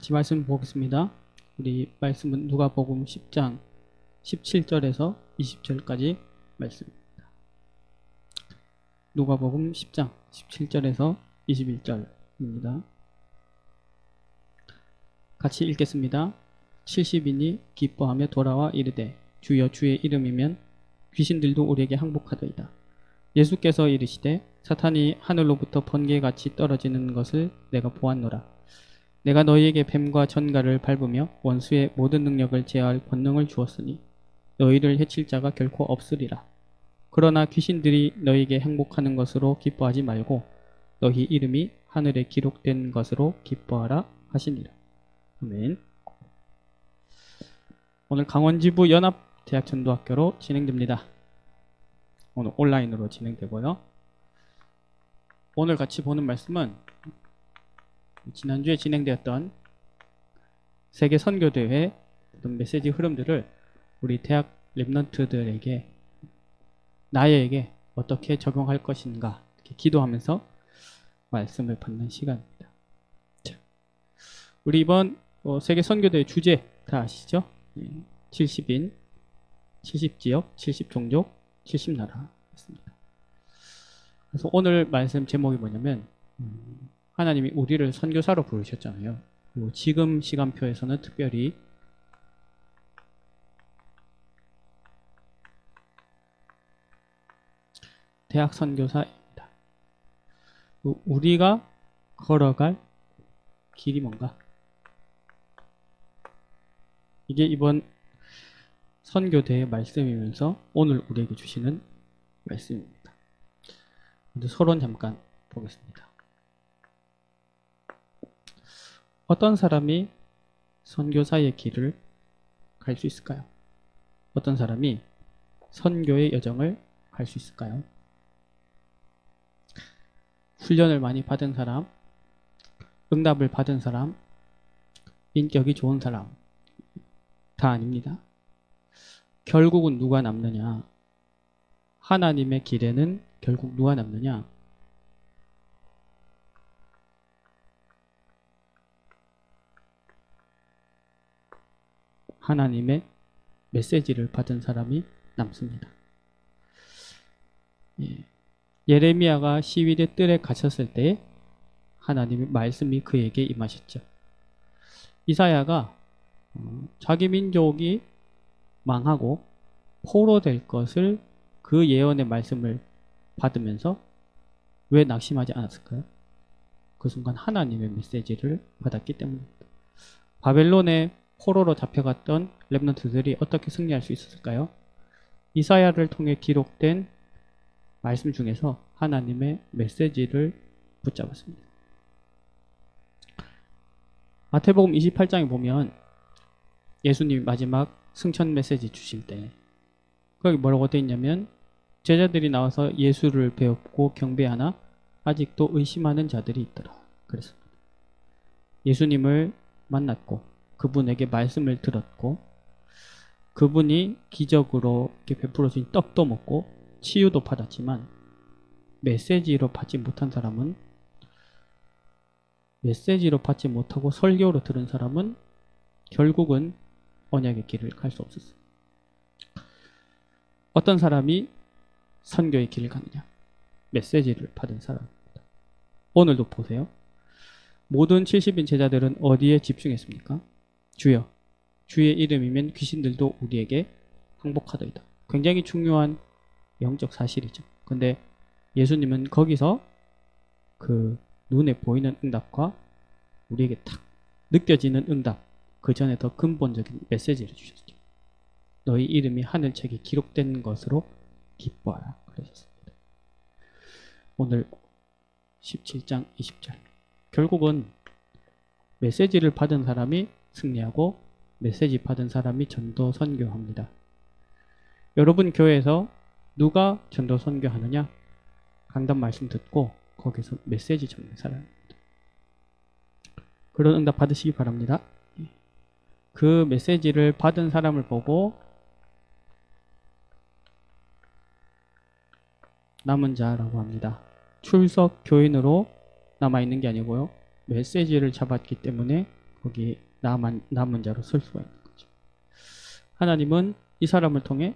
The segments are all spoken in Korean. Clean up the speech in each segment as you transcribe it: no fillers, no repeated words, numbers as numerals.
같이 말씀 보겠습니다. 우리 말씀은 누가복음 10장 17절에서 20절까지 말씀입니다. 누가복음 10장 17절에서 21절입니다. 같이 읽겠습니다. 70인이 기뻐하며 돌아와 이르되 주여 주의 이름이면 귀신들도 우리에게 항복하더이다. 예수께서 이르시되 사탄이 하늘로부터 번개같이 떨어지는 것을 내가 보았노라. 내가 너희에게 뱀과 전갈을 밟으며 원수의 모든 능력을 제어할 권능을 주었으니 너희를 해칠 자가 결코 없으리라. 그러나 귀신들이 너희에게 행복하는 것으로 기뻐하지 말고 너희 이름이 하늘에 기록된 것으로 기뻐하라 하시니라. 아멘. 오늘 강원지부 연합대학전도학교로 진행됩니다. 오늘 온라인으로 진행되고요. 오늘 같이 보는 말씀은 지난주에 진행되었던 세계 선교대회 어떤 메시지 흐름들을 우리 대학 랩런트들에게 나에게 어떻게 적용할 것인가 이렇게 기도하면서 말씀을 받는 시간입니다. 자, 우리 이번 세계 선교대회 주제 다 아시죠? 70인, 70지역, 70종족, 70나라 있습니다. 그래서 오늘 말씀 제목이 뭐냐면 하나님이 우리를 선교사로 부르셨잖아요. 그리고 지금 시간표에서는 특별히 대학 선교사입니다. 우리가 걸어갈 길이 뭔가? 이게 이번 선교대의 말씀이면서 오늘 우리에게 주시는 말씀입니다. 먼저 서론 잠깐 보겠습니다. 어떤 사람이 선교사의 길을 갈 수 있을까요? 어떤 사람이 선교의 여정을 갈 수 있을까요? 훈련을 많이 받은 사람, 응답을 받은 사람, 인격이 좋은 사람 다 아닙니다. 결국은 누가 남느냐? 하나님의 길에는 결국 누가 남느냐? 하나님의 메시지를 받은 사람이 남습니다. 예레미야가 시위대 뜰에 갇혔을 때 하나님의 말씀이 그에게 임하셨죠. 이사야가 자기 민족이 망하고 포로될 것을 그 예언의 말씀을 받으면서 왜 낙심하지 않았을까요? 그 순간 하나님의 메시지를 받았기 때문입니다. 바벨론의 포로로 잡혀갔던 렘넌트들이 어떻게 승리할 수 있었을까요? 이사야를 통해 기록된 말씀 중에서 하나님의 메시지를 붙잡았습니다. 마태복음 28장에 보면 예수님이 마지막 승천 메시지 주실 때 거기 뭐라고 되어 있냐면 제자들이 나와서 예수를 배웠고 경배하나 아직도 의심하는 자들이 있더라. 그랬습니다. 예수님을 만났고 그분에게 말씀을 들었고 그분이 기적으로 이렇게 베풀어 주신 떡도 먹고 치유도 받았지만 메시지로 받지 못한 사람은 메시지로 받지 못하고 설교로 들은 사람은 결국은 언약의 길을 갈 수 없었어요. 어떤 사람이 선교의 길을 가느냐? 메시지를 받은 사람입니다. 오늘도 보세요. 모든 70인 제자들은 어디에 집중했습니까? 주여, 주의 이름이면 귀신들도 우리에게 항복하더이다. 굉장히 중요한 영적 사실이죠. 근데 예수님은 거기서 그 눈에 보이는 응답과 우리에게 탁 느껴지는 응답, 그 전에 더 근본적인 메시지를 주셨죠. 너희 이름이 하늘책에 기록된 것으로 기뻐하라. 그러셨습니다. 오늘 17장 20절. 결국은 메시지를 받은 사람이 승리하고 메시지 받은 사람이 전도 선교합니다. 여러분 교회에서 누가 전도 선교하느냐? 강단 말씀 듣고 거기서 메시지 전하는 사람입니다. 그런 응답 받으시기 바랍니다. 그 메시지를 받은 사람을 보고 남은 자라고 합니다. 출석 교인으로 남아있는 게 아니고요. 메시지를 잡았기 때문에 거기 남은 자로 설 수가 있는 거죠. 하나님은 이 사람을 통해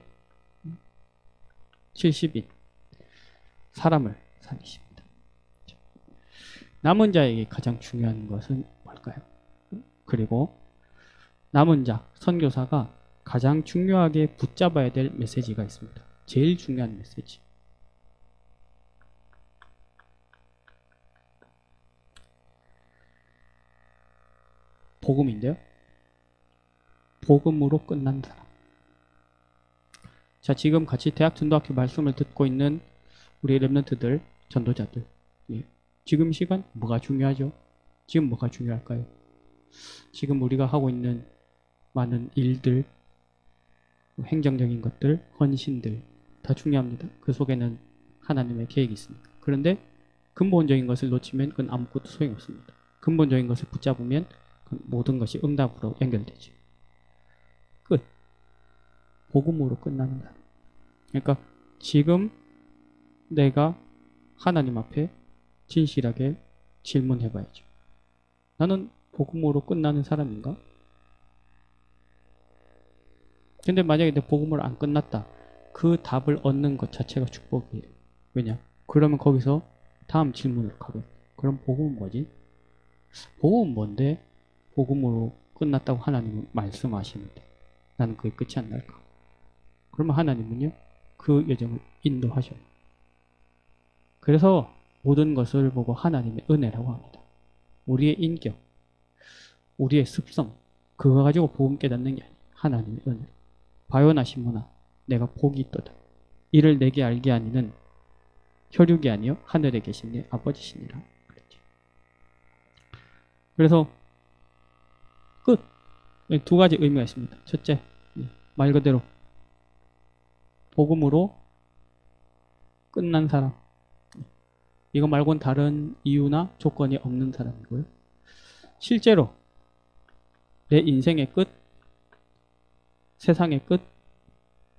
70인 사람을 살리십니다. 남은 자에게 가장 중요한 것은 뭘까요? 그리고 남은 자, 선교사가 가장 중요하게 붙잡아야 될 메시지가 있습니다. 제일 중요한 메시지. 복음인데요. 복음으로 끝난 사람. 자, 지금 같이 대학 전도학교 말씀을 듣고 있는 우리 랩런트들, 전도자들. 예. 지금 시간 뭐가 중요하죠? 지금 뭐가 중요할까요? 지금 우리가 하고 있는 많은 일들, 행정적인 것들, 헌신들 다 중요합니다. 그 속에는 하나님의 계획이 있습니다. 그런데 근본적인 것을 놓치면 그건 아무것도 소용이 없습니다. 근본적인 것을 붙잡으면 모든 것이 응답으로 연결되죠. 끝. 복음으로 끝나는 다. 그러니까 지금 내가 하나님 앞에 진실하게 질문해봐야죠. 나는 복음으로 끝나는 사람인가? 근데 만약에 내 복음으로 안 끝났다. 그 답을 얻는 것 자체가 축복이에요. 왜냐? 그러면 거기서 다음 질문으로 가거든요. 그럼 복음은 뭐지? 복음은 뭔데? 복음으로 끝났다고 하나님은 말씀하시는데 나는 그게 끝이 안 날까? 그러면 하나님은요, 그 여정을 인도하셔요. 그래서 모든 것을 보고 하나님의 은혜라고 합니다. 우리의 인격, 우리의 습성, 그거 가지고 복음 깨닫는 게 아니에요. 하나님의 은혜. 바요나 시모나, 내가 복이 있도다. 이를 내게 알게 하니는 혈육이 아니요 하늘에 계신 내 아버지시니라. 그랬죠. 그래서 끝. 두 가지 의미가 있습니다. 첫째, 말 그대로 복음으로 끝난 사람. 이거 말고는 다른 이유나 조건이 없는 사람이고요. 실제로 내 인생의 끝, 세상의 끝,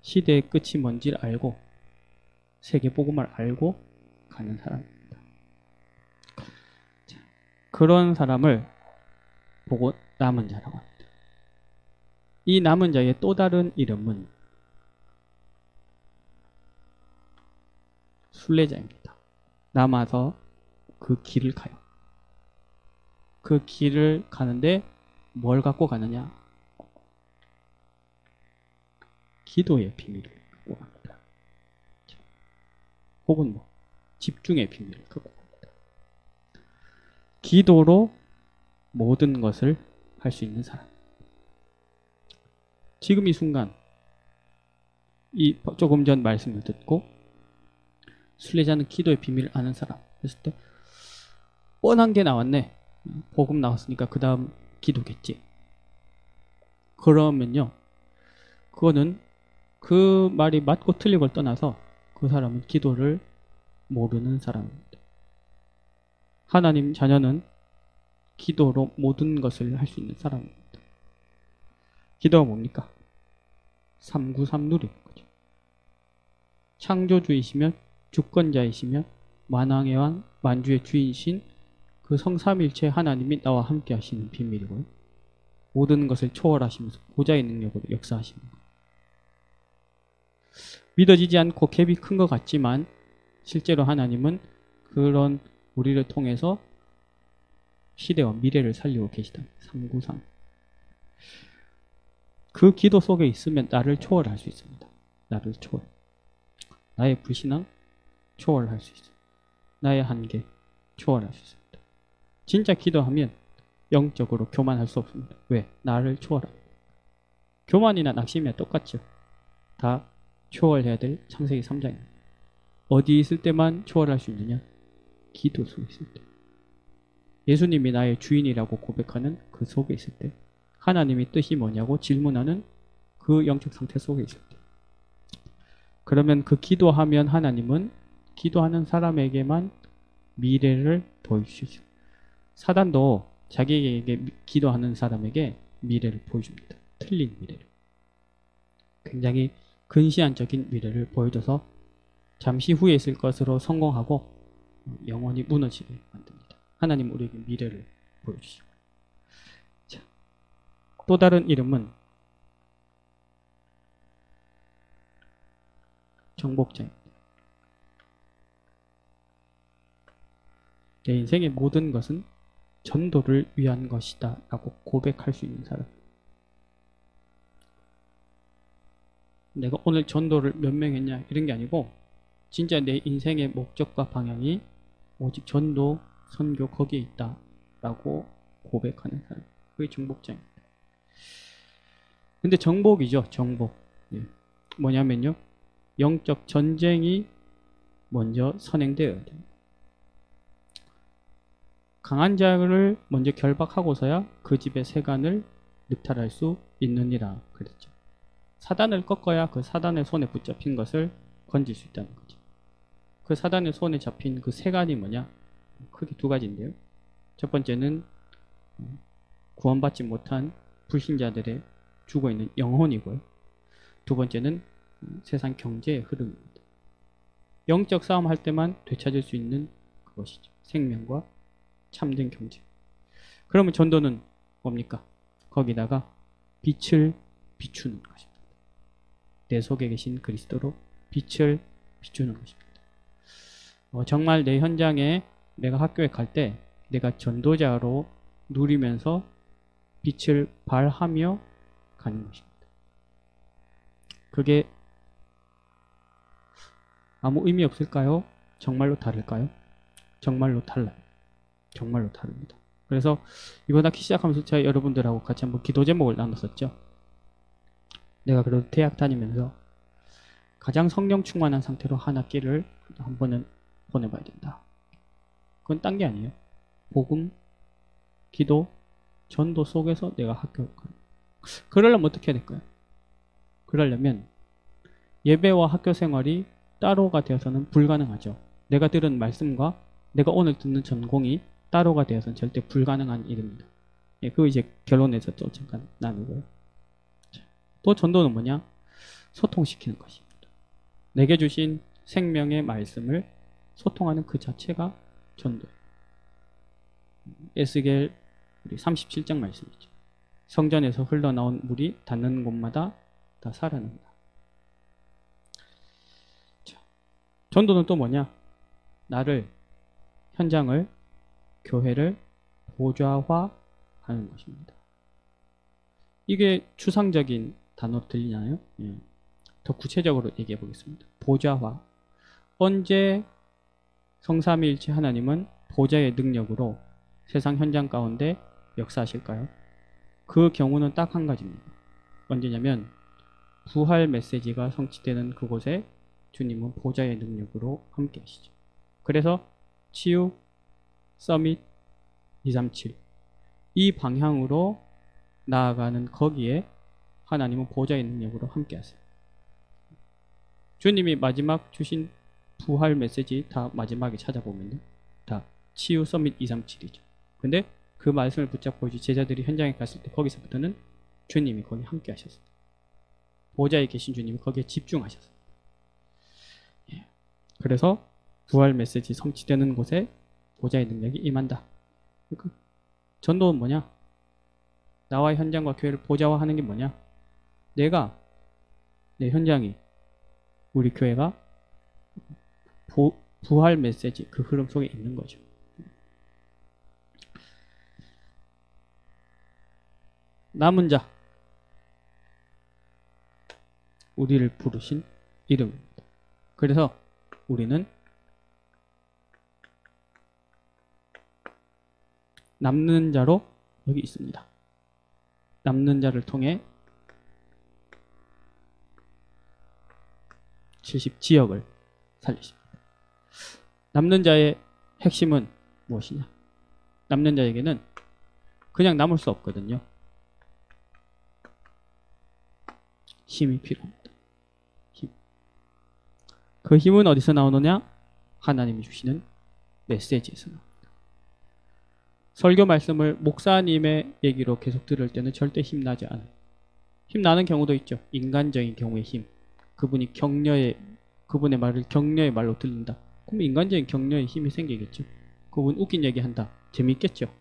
시대의 끝이 뭔지를 알고 세계 복음을 알고 가는 사람입니다. 자, 그런 사람을 보고 남은 자라고 합니다. 이 남은 자의 또 다른 이름은 순례자입니다. 남아서 그 길을 가요. 그 길을 가는데 뭘 갖고 가느냐? 기도의 비밀을 갖고 갑니다. 혹은 뭐 집중의 비밀을 갖고 갑니다. 기도로 모든 것을 할 수 있는 사람. 지금 이 순간 이 조금 전 말씀을 듣고 순례자는 기도의 비밀을 아는 사람 했을 때 뻔한 게 나왔네. 복음 나왔으니까 그 다음 기도겠지. 그러면요, 그거는 그 말이 맞고 틀리고를 떠나서 그 사람은 기도를 모르는 사람입니다. 하나님 자녀는 기도로 모든 것을 할 수 있는 사람입니다. 기도가 뭡니까? 393 누리는 거죠. 창조주이시며 주권자이시며 만왕의 왕 만주의 주인이신 그 성삼일체 하나님이 나와 함께 하시는 비밀이고요. 모든 것을 초월하시면서 보좌의 능력으로 역사하시는 거예요. 믿어지지 않고 갭이 큰 것 같지만 실제로 하나님은 그런 우리를 통해서 시대와 미래를 살리고 계시다. 393. 그 기도 속에 있으면 나를 초월할 수 있습니다. 나를 초월. 나의 불신앙 초월할 수 있어요. 나의 한계 초월할 수 있습니다. 진짜 기도하면 영적으로 교만할 수 없습니다. 왜? 나를 초월합니다. 교만이나 낙심이나 똑같죠. 다 초월해야 될 창세기 3장입니다. 어디 있을 때만 초월할 수 있느냐? 기도 속에 있을 때. 예수님이 나의 주인이라고 고백하는 그 속에 있을 때. 하나님의 뜻이 뭐냐고 질문하는 그 영적 상태 속에 있을 때. 그러면 그 기도하면 하나님은 기도하는 사람에게만 미래를 보여주시죠. 사단도 자기에게 기도하는 사람에게 미래를 보여줍니다. 틀린 미래를. 굉장히 근시안적인 미래를 보여줘서 잠시 후에 있을 것으로 성공하고 영원히 무너지게 만듭니다. 하나님 우리에게 미래를 보여주시고. 자, 또 다른 이름은 정복자입니다. 내 인생의 모든 것은 전도를 위한 것이다 라고 고백할 수 있는 사람. 내가 오늘 전도를 몇 명 했냐 이런 게 아니고 진짜 내 인생의 목적과 방향이 오직 전도, 선교 거기에 있다 라고 고백하는 사람. 그게 정복자입니다. 근데 정복이죠. 정복. 뭐냐면요. 영적 전쟁이 먼저 선행되어야 됩니다. 강한 자를 먼저 결박하고서야 그 집의 세간을 늑탈할 수 있느니라 그랬죠. 사단을 꺾어야 그 사단의 손에 붙잡힌 것을 건질 수 있다는 거죠. 그 사단의 손에 잡힌 그 세간이 뭐냐? 크게 두 가지인데요. 첫 번째는 구원받지 못한 불신자들의 죽어있는 영혼이고요. 두 번째는 세상 경제의 흐름입니다. 영적 싸움 할 때만 되찾을 수 있는 그것이죠. 생명과 참된 경제. 그러면 전도는 뭡니까? 거기다가 빛을 비추는 것입니다. 내 속에 계신 그리스도로 빛을 비추는 것입니다. 정말 내 현장에 내가 학교에 갈 때 내가 전도자로 누리면서 빛을 발하며 가는 것입니다. 그게 아무 의미 없을까요? 정말로 다를까요? 정말로 달라요. 정말로 다릅니다. 그래서 이번 학기 시작하면서 제가 여러분들하고 같이 한번 기도 제목을 나눴었죠. 내가 그래도 대학 다니면서 가장 성령 충만한 상태로 한 학기를 한 번은 보내봐야 된다. 그건 딴 게 아니에요. 복음, 기도, 전도 속에서 내가 학교를 가는. 그러려면 어떻게 해야 될까요? 그러려면 예배와 학교 생활이 따로가 되어서는 불가능하죠. 내가 들은 말씀과 내가 오늘 듣는 전공이 따로가 되어서는 절대 불가능한 일입니다. 그 이제 결론에서 또 잠깐 나누고요. 또 전도는 뭐냐? 소통시키는 것입니다. 내게 주신 생명의 말씀을 소통하는 그 자체가 전도예요. 에스겔 37장 말씀이죠. 성전에서 흘러나온 물이 닿는 곳마다 다 살아난다. 자, 전도는 또 뭐냐? 나를, 현장을, 교회를 보좌화하는 것입니다. 이게 추상적인 단어로 들리나요? 예. 더 구체적으로 얘기해 보겠습니다. 보좌화. 언제 성삼위일체 하나님은 보좌의 능력으로 세상 현장 가운데 역사하실까요? 그 경우는 딱 한 가지입니다. 언제냐면 부활 메시지가 성취되는 그곳에 주님은 보좌의 능력으로 함께 하시죠. 그래서 치유, 서밋, 237 이 방향으로 나아가는 거기에 하나님은 보좌의 능력으로 함께 하세요. 주님이 마지막 주신 부활 메시지 다 마지막에 찾아보면 다 치유, 서밋, 237이죠. 근데 그 말씀을 붙잡고 이제 제자들이 현장에 갔을 때 거기서부터는 주님이 거기 함께 하셨어요. 보좌에 계신 주님이 거기에 집중하셨어요. 예. 그래서 부활 메시지 성취되는 곳에 보좌의 능력이 임한다. 그러니까 전도는 뭐냐? 나와 현장과 교회를 보좌화하는 게 뭐냐? 내가, 내 현장이, 우리 교회가 부활 메시지 그 흐름 속에 있는 거죠. 남은 자, 우리를 부르신 이름입니다. 그래서 우리는 남는 자로 여기 있습니다. 남는 자를 통해 70지역을 살리십니다. 남는 자의 핵심은 무엇이냐? 남는 자에게는 그냥 남을 수 없거든요. 힘이 필요합니다. 힘. 그 힘은 어디서 나오느냐? 하나님이 주시는 메시지에서 나옵니다. 설교 말씀을 목사님의 얘기로 계속 들을 때는 절대 힘나지 않아요. 힘나는 경우도 있죠. 인간적인 경우의 힘. 그분이 그분의 말을 격려의 말로 들린다. 그럼 인간적인 격려의 힘이 생기겠죠. 그분 웃긴 얘기 한다. 재밌겠죠.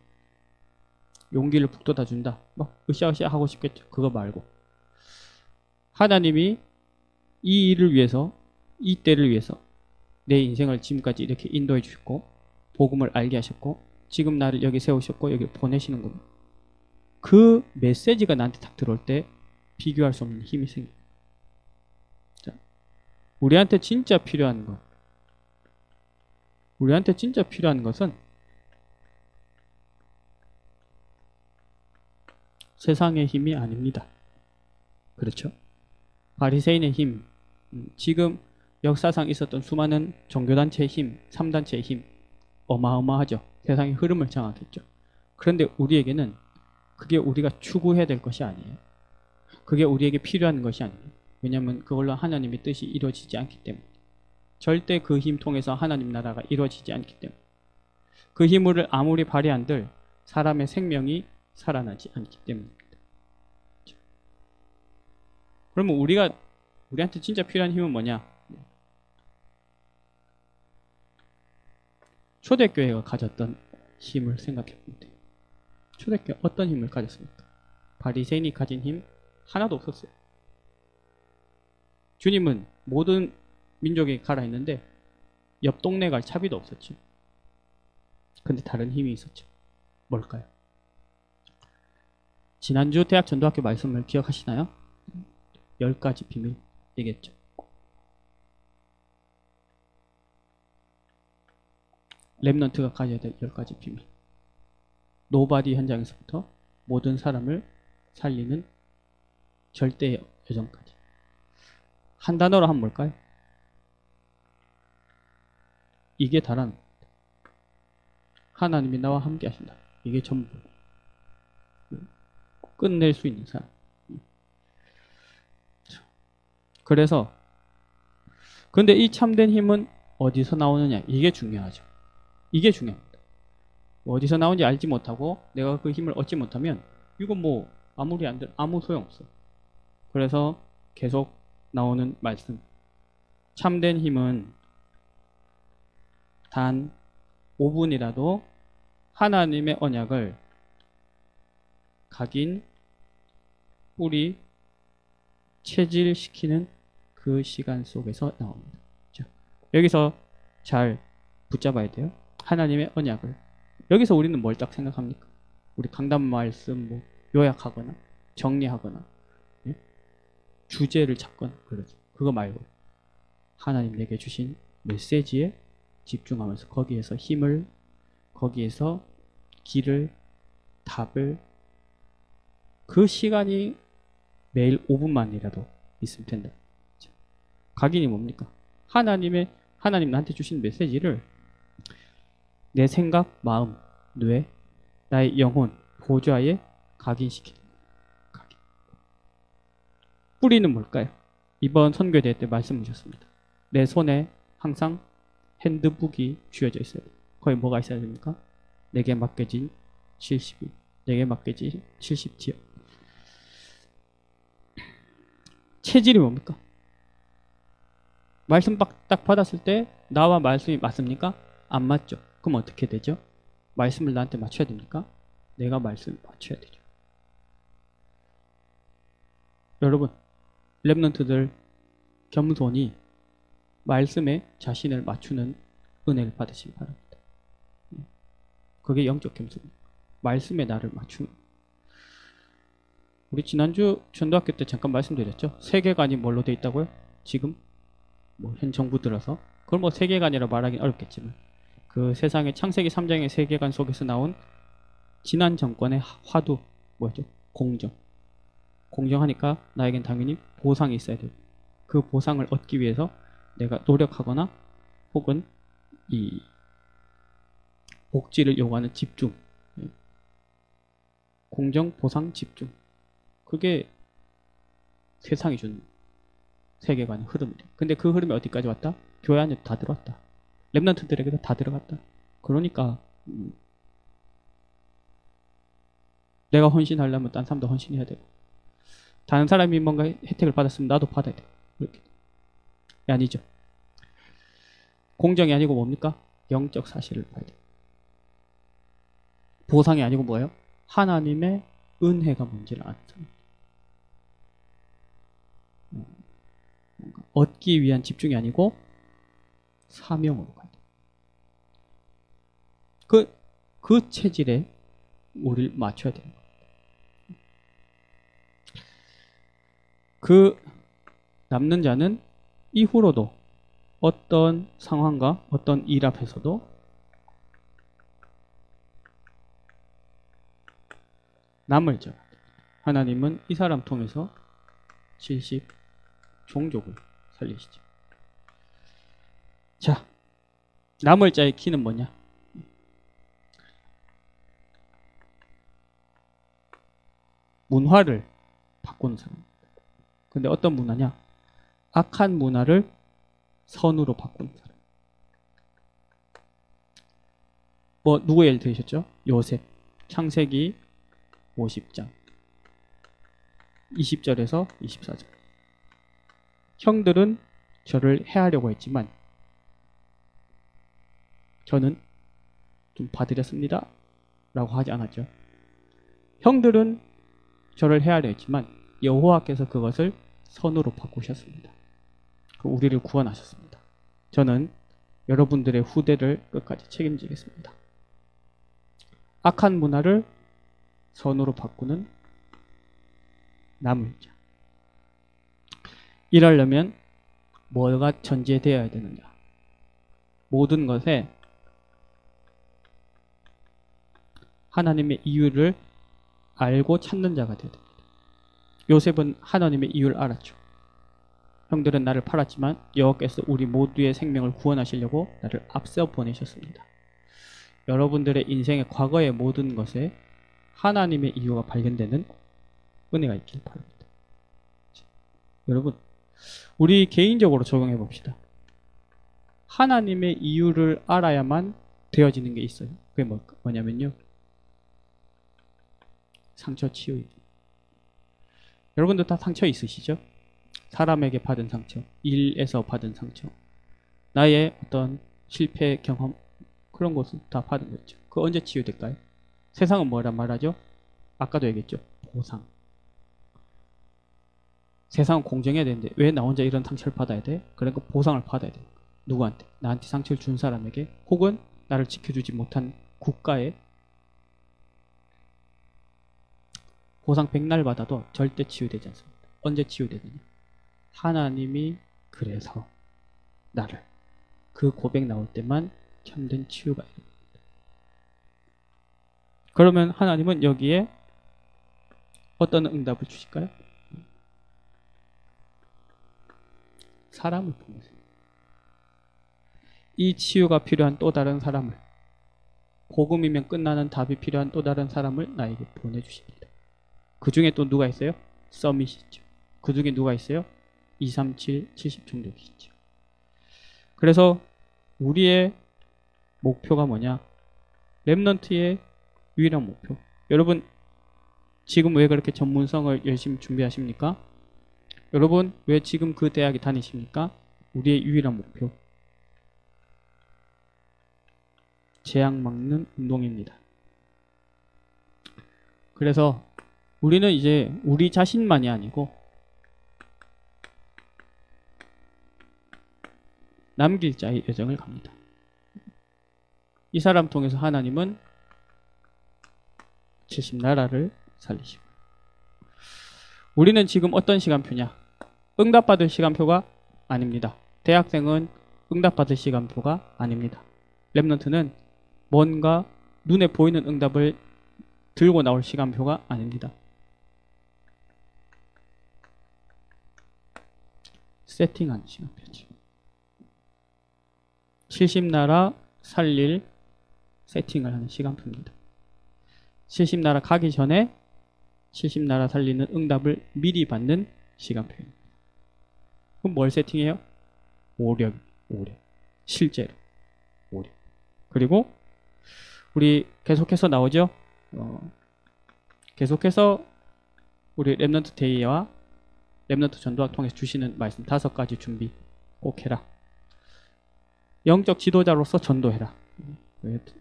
용기를 북돋아 준다. 막 으쌰으쌰 하고 싶겠죠. 그거 말고 하나님이 이 일을 위해서, 이 때를 위해서 내 인생을 지금까지 이렇게 인도해 주셨고 복음을 알게 하셨고 지금 나를 여기 세우셨고 여기 보내시는구나. 그 메시지가 나한테 딱 들어올 때 비교할 수 없는 힘이 생겨요. 자, 우리한테 진짜 필요한 것, 우리한테 진짜 필요한 것은 세상의 힘이 아닙니다. 그렇죠? 바리새인의 힘, 지금 역사상 있었던 수많은 종교단체의 힘, 3단체의 힘, 어마어마하죠. 세상의 흐름을 정하겠죠. 그런데 우리에게는 그게 우리가 추구해야 될 것이 아니에요. 그게 우리에게 필요한 것이 아니에요. 왜냐하면 그걸로 하나님의 뜻이 이루어지지 않기 때문에. 절대 그 힘 통해서 하나님 나라가 이루어지지 않기 때문에. 그 힘을 아무리 발휘한들 사람의 생명이 살아나지 않기 때문입니다. 그러면 우리한테 진짜 필요한 힘은 뭐냐? 초대교회가 가졌던 힘을 생각해 보면 돼요. 초대교회 어떤 힘을 가졌습니까? 바리새인이 가진 힘 하나도 없었어요. 주님은 모든 민족에 가라 했는데 옆 동네 갈 차비도 없었죠. 근데 다른 힘이 있었죠. 뭘까요? 지난주 대학 전도학교 말씀을 기억하시나요? 10가지 비밀 얘기했죠. 랩넌트가 가져야 될 10가지 비밀. 노바디 현장에서부터 모든 사람을 살리는 절대의 여정까지. 한 단어로 하면 뭘까요? 이게 다란 하나님이 나와 함께 하신다. 이게 전부. 끝낼 수 있는 사람. 그래서 근데 이 참된 힘은 어디서 나오느냐? 이게 중요하죠. 이게 중요합니다. 어디서 나오는지 알지 못하고 내가 그 힘을 얻지 못하면 이건 뭐 아무리 안 들 아무 소용없어. 그래서 계속 나오는 말씀. 참된 힘은 단 5분이라도 하나님의 언약을 각인, 뿌리, 체질시키는 그 시간 속에서 나옵니다. 자, 여기서 잘 붙잡아야 돼요. 하나님의 언약을. 여기서 우리는 뭘 딱 생각합니까? 우리 강단 말씀 뭐 요약하거나 정리하거나 예? 주제를 잡거나 그러죠. 그거 말고 하나님 내게 주신 메시지에 집중하면서 거기에서 힘을, 거기에서 길을, 답을 그 시간이 매일 5분만이라도 있으면 된다. 각인이 뭡니까? 하나님 나한테 주신 메시지를 내 생각, 마음, 뇌, 나의 영혼, 보좌에 각인시키는 각인. 뿌리는 뭘까요? 이번 선교대회 때 말씀 주셨습니다. 내 손에 항상 핸드북이 쥐어져 있어요. 거기 뭐가 있어야 됩니까? 내게 맡겨진 70일, 내게 맡겨진 70지역. 체질이 뭡니까? 말씀 딱 받았을 때 나와 말씀이 맞습니까? 안 맞죠. 그럼 어떻게 되죠? 말씀을 나한테 맞춰야 됩니까? 내가 말씀을 맞춰야 되죠. 여러분, 랩런트들 겸손히 말씀에 자신을 맞추는 은혜를 받으시기 바랍니다. 그게 영적 겸손입니다. 말씀에 나를 맞추는. 우리 지난주 전도학교 때 잠깐 말씀드렸죠. 세계관이 뭘로 돼 있다고요? 지금 뭐 현 정부 들어서 그걸 뭐 세계관이라 말하기는 어렵겠지만 그 세상의 창세기 3장의 세계관 속에서 나온 지난 정권의 화두 뭐죠? 공정. 공정하니까 나에겐 당연히 보상이 있어야 돼요. 그 보상을 얻기 위해서 내가 노력하거나 혹은 이 복지를 요구하는 집중. 공정, 보상, 집중. 그게 세상이 준 세계관의 흐름이에요. 근데 그 흐름이 어디까지 왔다? 교회 안에 다 들어왔다. 랩런트들에게도 다 들어갔다. 그러니까 내가 헌신하려면 딴 사람도 헌신해야 되고 다른 사람이 뭔가 혜택을 받았으면 나도 받아야 돼. 이렇게. 아니죠. 공정이 아니고 뭡니까? 영적 사실을 봐야 돼. 보상이 아니고 뭐예요? 하나님의 은혜가 뭔지를 아는 사람. 얻기 위한 집중이 아니고 사명으로 가야 돼. 그 체질에 우리를 맞춰야 되는 거예요. 그 남는 자는 이후로도 어떤 상황과 어떤 일 앞에서도 남을 자. 하나님은 이 사람 통해서 70 종족을 살리시죠. 자, 남을 자의 키는 뭐냐? 문화를 바꾸는 사람. 근데 어떤 문화냐? 악한 문화를 선으로 바꾸는 사람. 뭐 누구 예를 들으셨죠? 요셉. 창세기 50장 20절에서 24절. 형들은 저를 해하려고 했지만 저는 좀 봐드렸습니다 라고 하지 않았죠. 형들은 저를 해하려 했지만 여호와께서 그것을 선으로 바꾸셨습니다. 우리를 구원하셨습니다. 저는 여러분들의 후대를 끝까지 책임지겠습니다. 악한 문화를 선으로 바꾸는 남을 자. 이러려면 뭐가 전제되어야 되느냐? 모든 것에 하나님의 이유를 알고 찾는 자가 되어야 됩니다. 요셉은 하나님의 이유를 알았죠. 형들은 나를 팔았지만 여호와께서 우리 모두의 생명을 구원하시려고 나를 앞서 보내셨습니다. 여러분들의 인생의 과거의 모든 것에 하나님의 이유가 발견되는 은혜가 있길 바랍니다. 여러분, 우리 개인적으로 적용해 봅시다. 하나님의 이유를 알아야만 되어지는 게 있어요. 그게 뭐냐면요, 상처 치유입니다. 여러분들 다 상처 있으시죠? 사람에게 받은 상처, 일에서 받은 상처, 나의 어떤 실패 경험, 그런 것은 다 받은 거죠. 그거 언제 치유될까요? 세상은 뭐란 말하죠? 아까도 얘기했죠. 보상. 세상은 공정해야 되는데 왜 나 혼자 이런 상처를 받아야 돼? 그러니까 보상을 받아야 돼. 누구한테? 나한테 상처를 준 사람에게, 혹은 나를 지켜주지 못한 국가에. 보상 백날 받아도 절대 치유되지 않습니다. 언제 치유되느냐? 하나님이 그래서 나를, 그 고백 나올 때만 참된 치유가 일어납니다. 그러면 하나님은 여기에 어떤 응답을 주실까요? 사람을 통해서. 이 치유가 필요한 또 다른 사람을, 복음이면 끝나는 답이 필요한 또 다른 사람을 나에게 보내주십니다. 그 중에 또 누가 있어요? 서밋이죠. 그 중에 누가 있어요? 237, 70 종족이시죠. 그래서 우리의 목표가 뭐냐? 렘넌트의 유일한 목표. 여러분, 지금 왜 그렇게 전문성을 열심히 준비하십니까? 여러분, 왜 지금 그 대학에 다니십니까? 우리의 유일한 목표. 재앙 막는 운동입니다. 그래서 우리는 이제 우리 자신만이 아니고 남길 자의 여정을 갑니다. 이 사람 통해서 하나님은 70나라를 살리시고, 우리는 지금 어떤 시간표냐? 응답받을 시간표가 아닙니다. 대학생은 응답받을 시간표가 아닙니다. 렘넌트는 뭔가 눈에 보이는 응답을 들고 나올 시간표가 아닙니다. 세팅하는 시간표죠. 70나라 살릴 세팅을 하는 시간표입니다. 70나라 가기 전에 70나라 살리는 응답을 미리 받는 시간표입니다. 그럼 뭘 세팅해요? 오력. 실제로. 오력. 그리고 우리 계속해서 나오죠? 계속해서 우리 렘넌트 데이와 렘넌트 전도학 통해서 주시는 말씀 5가지 준비 꼭 해라. 영적 지도자로서 전도해라.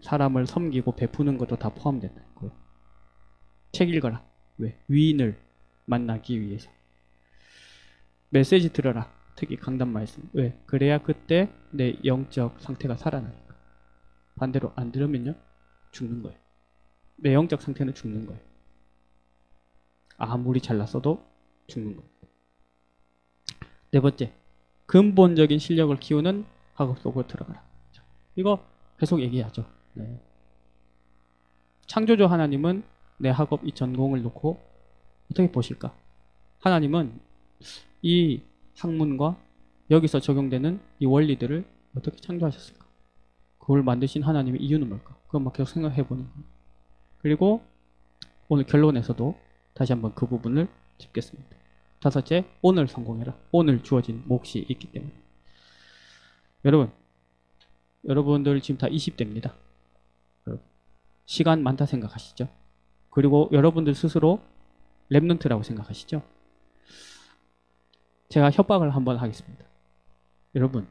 사람을 섬기고 베푸는 것도 다 포함된다. 책 읽어라. 왜? 위인을 만나기 위해서. 메시지 들어라. 특히 강단 말씀. 왜? 그래야 그때 내 영적 상태가 살아나니까. 반대로 안 들으면요, 죽는 거예요. 내 영적 상태는 죽는 거예요. 아무리 잘났어도 죽는 거예요. 네 번째, 근본적인 실력을 키우는 학업 속으로 들어가라. 이거 계속 얘기하죠. 네. 창조주 하나님은 내 학업 이 전공을 놓고 어떻게 보실까? 하나님은 이 학문과 여기서 적용되는 이 원리들을 어떻게 창조하셨을까? 그걸 만드신 하나님의 이유는 뭘까? 그걸 막 계속 생각해 보는 거예요. 그리고 오늘 결론에서도 다시 한번 그 부분을 짚겠습니다. 다섯째, 오늘 성공해라. 오늘 주어진 몫이 있기 때문에. 여러분들 지금 다 20대입니다. 시간 많다 생각하시죠? 그리고 여러분들 스스로 랩넌트라고 생각하시죠? 제가 협박을 한번 하겠습니다. 여러분,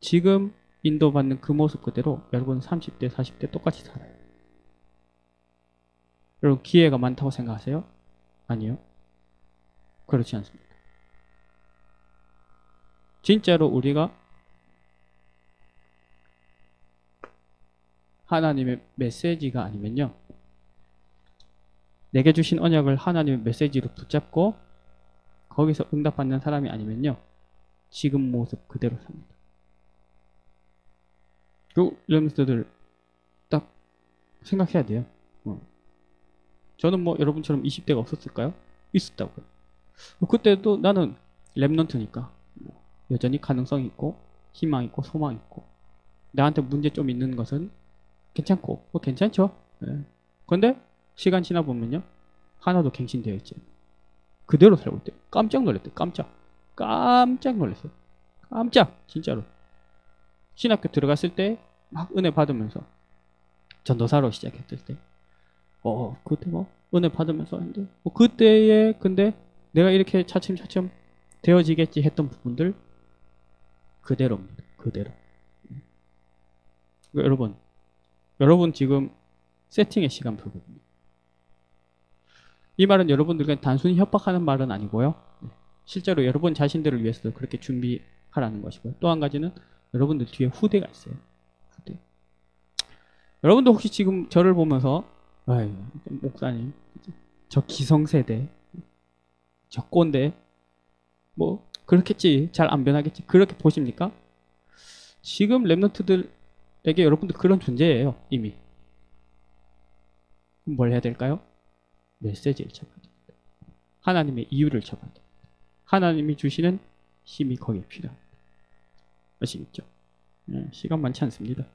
지금 인도받는 그 모습 그대로 여러분 30대, 40대 똑같이 살아요. 여러분 기회가 많다고 생각하세요? 아니요. 그렇지 않습니다. 진짜로 우리가 하나님의 메시지가 아니면요, 내게 주신 언약을 하나님의 메시지로 붙잡고 거기서 응답받는 사람이 아니면요, 지금 모습 그대로 삽니다. 그 렘스들 딱 생각해야 돼요. 저는 뭐 여러분처럼 20대가 없었을까요? 있었다고요. 그때도 나는 렘넌트니까 여전히 가능성이 있고 희망 있고 소망 있고 나한테 문제 좀 있는 것은 괜찮고 뭐 괜찮죠. 네. 그런데 시간 지나 보면요, 하나도 갱신되어 있지 그대로 살고 있대요. 깜짝 놀랐대요. 깜짝 놀랐어요. 깜짝 진짜로. 신학교 들어갔을 때 막 은혜 받으면서 전도사로 시작했을 때 그때 뭐 은혜 받으면서 했는데 그때에 근데 내가 이렇게 차츰차츰 되어지겠지 했던 부분들 그대로입니다. 그대로. 여러분 지금 세팅의 시간표거든요. 이 말은 여러분들과 단순히 협박하는 말은 아니고요. 실제로 여러분 자신들을 위해서도 그렇게 준비하라는 것이고요. 또 한 가지는 여러분들 뒤에 후대가 있어요. 후대. 여러분도 혹시 지금 저를 보면서 아유, 목사님, 저 기성세대, 저 꼰대, 뭐 그렇겠지, 잘 안 변하겠지, 그렇게 보십니까? 지금 랩런트들에게 여러분들 그런 존재예요. 이미. 뭘 해야 될까요? 메시지를 잡아야 됩니다. 하나님의 이유를 잡아야 됩니다. 하나님이 주시는 힘이 거기에 필요합니다. 아시겠죠? 시간 많지 않습니다.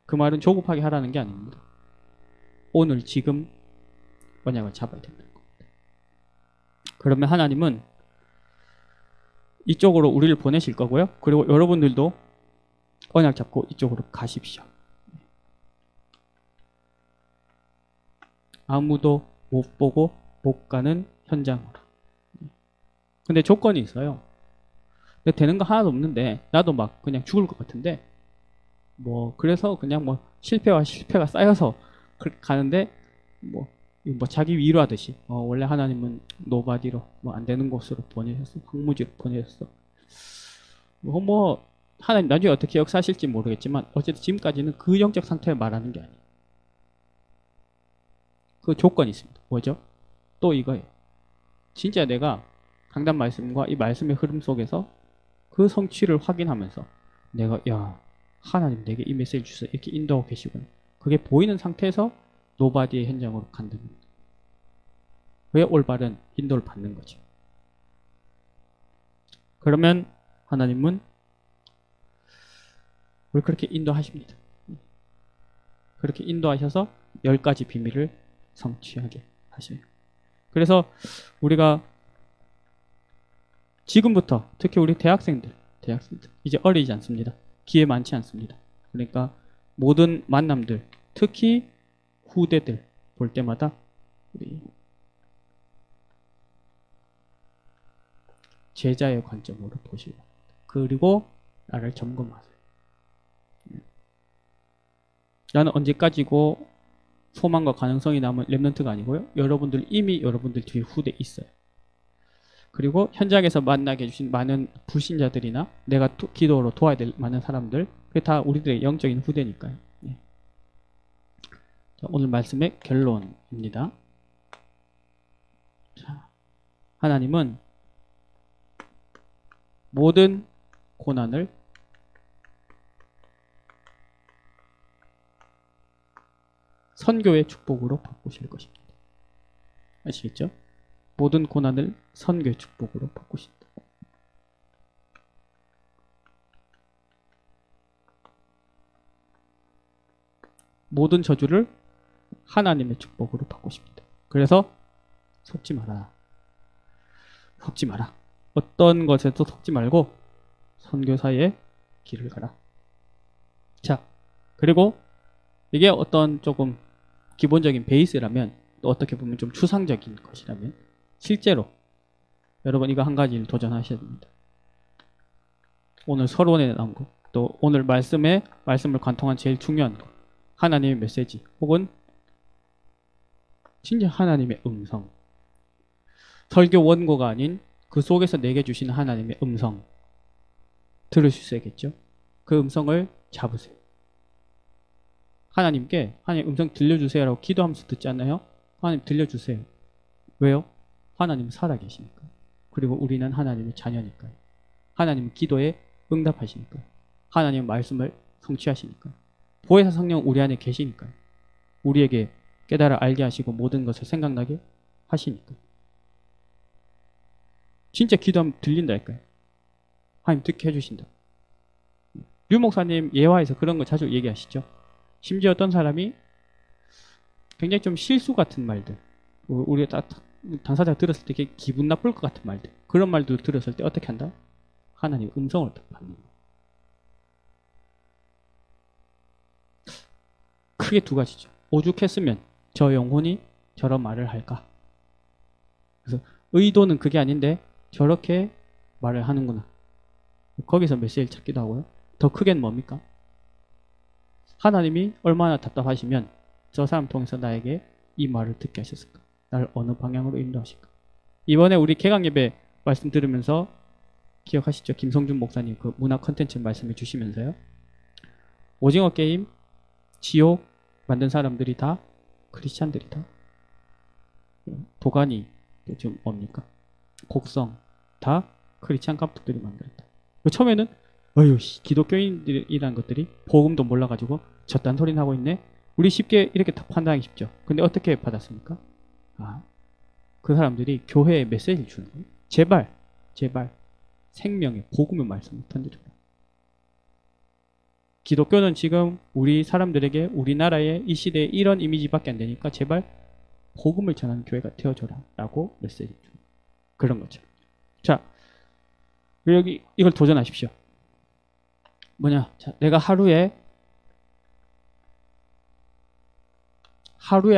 그 말은 조급하게 하라는 게 아닙니다. 오늘 지금 언약을 잡아야 된다는 겁니다. 그러면 하나님은 이쪽으로 우리를 보내실 거고요. 그리고 여러분들도 언약 잡고 이쪽으로 가십시오. 아무도 못 보고 못 가는 현장으로. 근데 조건이 있어요. 되는 거 하나도 없는데 나도 막 그냥 죽을 것 같은데 뭐 그래서 그냥 뭐 실패가 쌓여서 가는데 뭐 자기 위로하듯이 원래 하나님은 노바디로 뭐 안 되는 곳으로 보내셨어, 황무지로 보내셨어. 뭐 하나님 나중에 어떻게 역사하실지 모르겠지만 어쨌든 지금까지는 그 영적 상태를 말하는 게 아니에요. 그 조건이 있습니다. 뭐죠? 또 이거예요. 진짜 내가 강단 말씀과 이 말씀의 흐름 속에서 그 성취를 확인하면서 내가 하나님 내게 이 메시지 주셔서 이렇게 인도하고 계시구나. 그게 보이는 상태에서 노바디의 현장으로 간다는 겁니다. 그게 올바른 인도를 받는 거죠. 그러면 하나님은 우리 그렇게 인도하십니다. 그렇게 인도하셔서 10가지 비밀을 성취하게 하셔요. 그래서 우리가 지금부터 특히 우리 대학생들 이제 어리지 않습니다. 기회 많지 않습니다. 그러니까 모든 만남들, 특히 후대들 볼 때마다 우리 제자의 관점으로 보시고 그리고 나를 점검하세요. 나는 언제까지고 소망과 가능성이 남은 랩런트가 아니고요. 여러분들 이미 여러분들 뒤에 후대에 있어요. 그리고 현장에서 만나게 해주신 많은 불신자들이나 내가 기도로 도와야 될 많은 사람들, 그게 다 우리들의 영적인 후대니까요. 예. 자, 오늘 말씀의 결론입니다. 자, 하나님은 모든 고난을 선교의 축복으로 바꾸실 것입니다. 아시겠죠? 모든 고난을 선교의 축복으로 바꾸신다. 모든 저주를 하나님의 축복으로 바꾸십니다. 그래서 속지 마라. 속지 마라. 어떤 것에도 속지 말고 선교사의 길을 가라. 자, 그리고 이게 어떤 조금 기본적인 베이스라면, 또 어떻게 보면 좀 추상적인 것이라면, 실제로 여러분 이거 한 가지를 도전하셔야 됩니다. 오늘 서론에 나온 거, 또 오늘 말씀을 관통한 제일 중요한 거, 하나님의 메시지 혹은 진짜 하나님의 음성, 설교 원고가 아닌 그 속에서 내게 주시는 하나님의 음성 들을 수 있어야겠죠. 그 음성을 잡으세요. 하나님께 하나님 음성 들려주세요라고 기도하면서 듣지 않나요? 하나님 들려주세요. 왜요? 하나님은 살아계시니까. 그리고 우리는 하나님의 자녀니까요. 하나님은 기도에 응답하시니까요. 하나님은 말씀을 성취하시니까요. 보혜사 성령 우리 안에 계시니까요. 우리에게 깨달아 알게 하시고 모든 것을 생각나게 하시니까요. 진짜 기도하면 들린다니까요. 하나님 듣게 해주신다. 류 목사님 예화에서 그런 거 자주 얘기하시죠. 심지어 어떤 사람이 굉장히 좀 실수 같은 말들, 우리가 당사자가 들었을 때 기분 나쁠 것 같은 말들, 그런 말들 들었을 때 어떻게 한다? 하나님 음성을 받는 거예요. 크게 두 가지죠. 오죽했으면 저 영혼이 저런 말을 할까? 그래서 의도는 그게 아닌데 저렇게 말을 하는구나. 거기서 메시지를 찾기도 하고요. 더 크게는 뭡니까? 하나님이 얼마나 답답하시면 저 사람 통해서 나에게 이 말을 듣게 하셨을까? 나를 어느 방향으로 인도하실까? 이번에 우리 개강 예배 말씀 들으면서 기억하시죠? 김성준 목사님 그 문화 컨텐츠 말씀해 주시면서요. 오징어 게임, 지옥 만든 사람들이 다 크리스찬들이다. 도가니, 좀 뭡니까? 곡성 다 크리스찬 감독들이 만들었다. 처음에는 기독교인이라는 것들이 복음도 몰라가지고 저딴 소리는 하고 있네. 우리 쉽게 이렇게 판단하기 쉽죠. 근데 어떻게 받았습니까? 그 사람들이 교회에 메시지를 주는 거예요. 제발 생명의 복음의 말씀을 던져줘라. 기독교는 지금 우리 사람들에게 우리나라의 이 시대에 이런 이미지밖에 안 되니까 제발 복음을 전하는 교회가 되어줘라 라고 메시지를 주는 거예요. 그런 거죠. 자, 여기 이걸 도전하십시오. 뭐냐? 자, 내가 하루에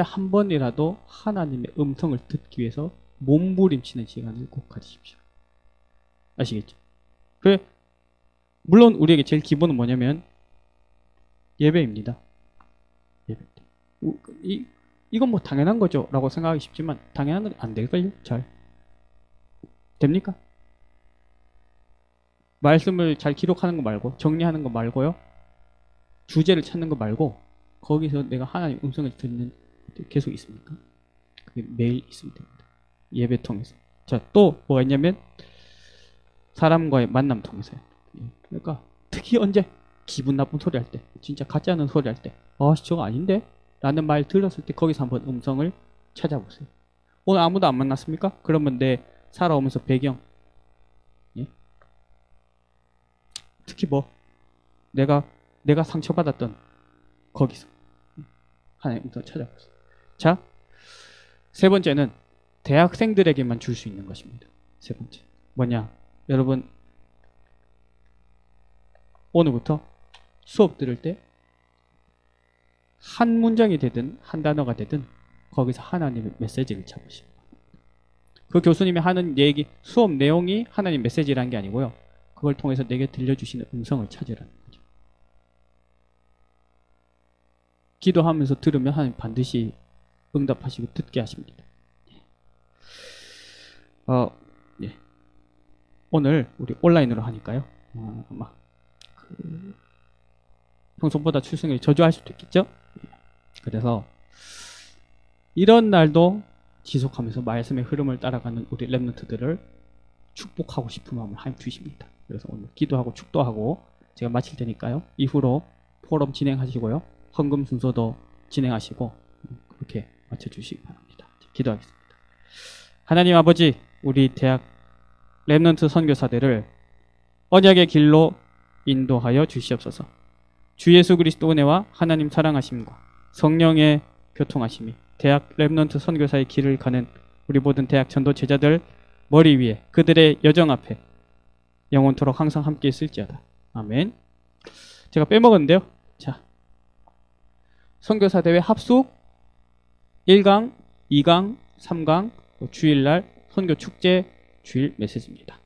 한 번이라도 하나님의 음성을 듣기 위해서 몸부림치는 시간을 꼭 가지십시오. 아시겠죠? 그래, 물론 우리에게 제일 기본은 뭐냐면 예배입니다. 예배. 이건 뭐 당연한 거죠 라고 생각하기 쉽지만 당연한 건 안 될걸요? 잘 됩니까? 말씀을 잘 기록하는 거 말고 정리하는 거 말고요. 주제를 찾는 거 말고 거기서 내가 하나님 음성을 듣는 계속 있습니까? 그게 매일 있으면 됩니다. 예배 통해서. 자, 또 뭐가 있냐면 사람과의 만남 통해서요. 그러니까 특히 언제? 기분 나쁜 소리 할 때, 진짜 같지 않은 소리 할 때, 저거 아닌데? 라는 말 들었을 때 거기서 한번 음성을 찾아보세요. 오늘 아무도 안 만났습니까? 그러면 내 살아오면서 배경, 특히 내가 상처받았던 거기서 하나님 음성 찾아보세요. 자, 세 번째는 대학생들에게만 줄 수 있는 것입니다. 세 번째 뭐냐? 여러분 오늘부터 수업 들을 때 한 문장이 되든 한 단어가 되든 거기서 하나님의 메시지를 잡으시고, 그 교수님이 하는 얘기 수업 내용이 하나님 메시지라는 게 아니고요, 그걸 통해서 내게 들려주시는 음성을 찾으라는 거죠. 기도하면서 들으면 하나님 반드시 응답하시고 듣게 하십니다. 예. 오늘 우리 온라인으로 하니까요. 아마 평소보다 출석률이 저조할 수도 있겠죠. 그래서 이런 날도 지속하면서 말씀의 흐름을 따라가는 우리 렘넌트들을 축복하고 싶은 마음을 하나님 주십니다. 그래서 오늘 기도하고 축도하고 제가 마칠 테니까요. 이후로 포럼 진행하시고요. 헌금 순서도 진행하시고 그렇게 마쳐주시기 바랍니다. 기도하겠습니다. 하나님 아버지, 우리 대학 렘넌트 선교사들을 언약의 길로 인도하여 주시옵소서. 주 예수 그리스도 은혜와 하나님 사랑하심과 성령의 교통하심이 대학 렘넌트 선교사의 길을 가는 우리 모든 대학 전도 제자들 머리 위에 그들의 여정 앞에 영원토록 항상 함께 있을지어다. 아멘. 제가 빼먹었는데요. 자, 선교사 대회 합숙 1강, 2강, 3강, 주일날 선교 축제 주일 메시지입니다.